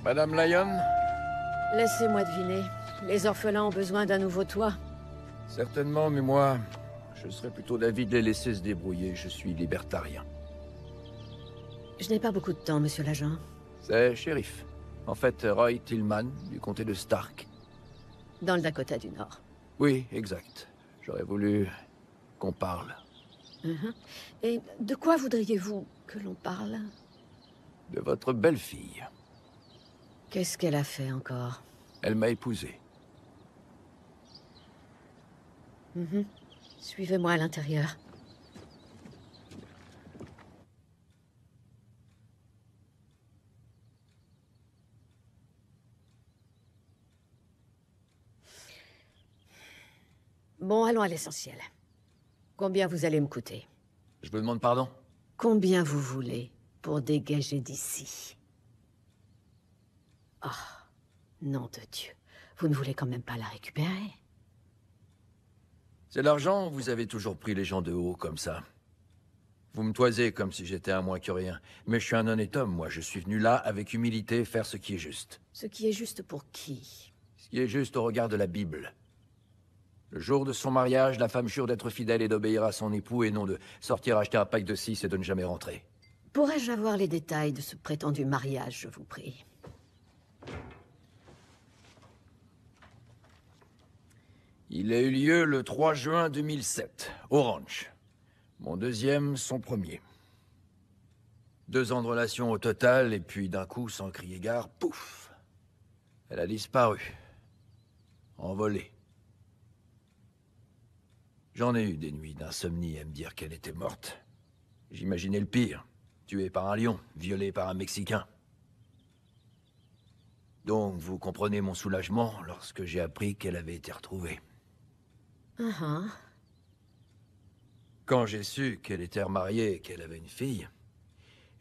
Madame Lyon? Laissez-moi deviner. Les orphelins ont besoin d'un nouveau toit. Certainement, mais moi, je serais plutôt d'avis de les laisser se débrouiller. Je suis libertarien. Je n'ai pas beaucoup de temps, monsieur l'agent. C'est shérif. En fait, Roy Tillman, du comté de Stark. Dans le Dakota du Nord. Oui, exact. J'aurais voulu qu'on parle. Et de quoi voudriez-vous que l'on parle? De votre belle-fille. Qu'est-ce qu'elle a fait encore? Elle m'a épousé. Suivez-moi à l'intérieur. Bon, allons à l'essentiel. Combien vous allez me coûter? Je vous demande pardon? Combien vous voulez pour dégager d'ici? Oh, nom de Dieu. Vous ne voulez quand même pas la récupérer? C'est l'argent, vous avez toujours pris les gens de haut comme ça. Vous me toisez comme si j'étais un moins que rien. Mais je suis un honnête homme, moi. Je suis venu là, avec humilité, faire ce qui est juste. Ce qui est juste pour qui? Ce qui est juste au regard de la Bible. Le jour de son mariage, la femme jure d'être fidèle et d'obéir à son époux, et non de sortir acheter un pack de 6 et de ne jamais rentrer. Pourrais-je avoir les détails de ce prétendu mariage, je vous prie? Il a eu lieu le 3 juin 2007, au ranch. Mon deuxième, son premier. 2 ans de relation au total, et puis d'un coup, sans crier gare, pouf! Elle a disparu. Envolée. J'en ai eu des nuits d'insomnie à me dire qu'elle était morte. J'imaginais le pire. Tuée par un lion, violée par un Mexicain. Donc, vous comprenez mon soulagement lorsque j'ai appris qu'elle avait été retrouvée. Quand j'ai su qu'elle était remariée et qu'elle avait une fille,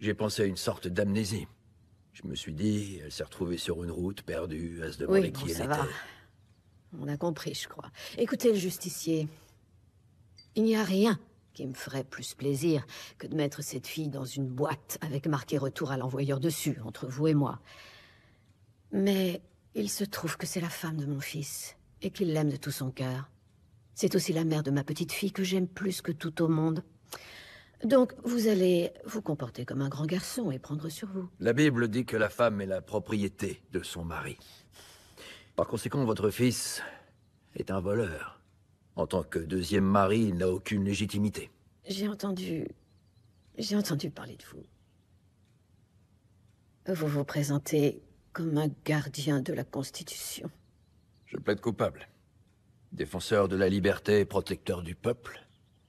j'ai pensé à une sorte d'amnésie. Je me suis dit, elle s'est retrouvée sur une route, perdue, à se demander Oui, qui bon, elle ça était. va. On a compris, je crois. Écoutez, le justicier. Il n'y a rien qui me ferait plus plaisir que de mettre cette fille dans une boîte avec marqué retour à l'envoyeur dessus, entre vous et moi. Mais il se trouve que c'est la femme de mon fils, et qu'il l'aime de tout son cœur. C'est aussi la mère de ma petite fille que j'aime plus que tout au monde. Donc, vous allez vous comporter comme un grand garçon et prendre sur vous. La Bible dit que la femme est la propriété de son mari. Par conséquent, votre fils est un voleur. En tant que deuxième mari, il n'a aucune légitimité. J'ai entendu parler de vous. Vous vous présentez comme un gardien de la Constitution. Je plaide coupable. Défenseur de la liberté et protecteur du peuple,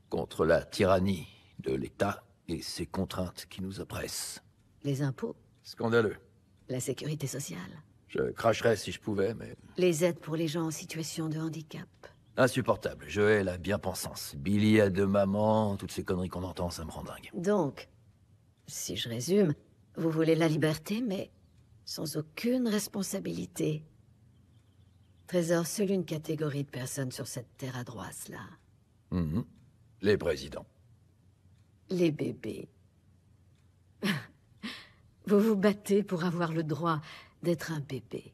contre la tyrannie de l'État et ses contraintes qui nous oppressent. Les impôts, Scandaleux. la sécurité sociale, Je cracherais si je pouvais, mais... les aides pour les gens en situation de handicap. Insupportable. Je hais la bien-pensance. Billy a 2 mamans, toutes ces conneries qu'on entend, ça me rend dingue. Donc, si je résume, vous voulez la liberté, mais sans aucune responsabilité. Trésor, seule une catégorie de personnes sur cette terre à droite-là. Les présidents. Les bébés. Vous vous battez pour avoir le droit d'être un bébé.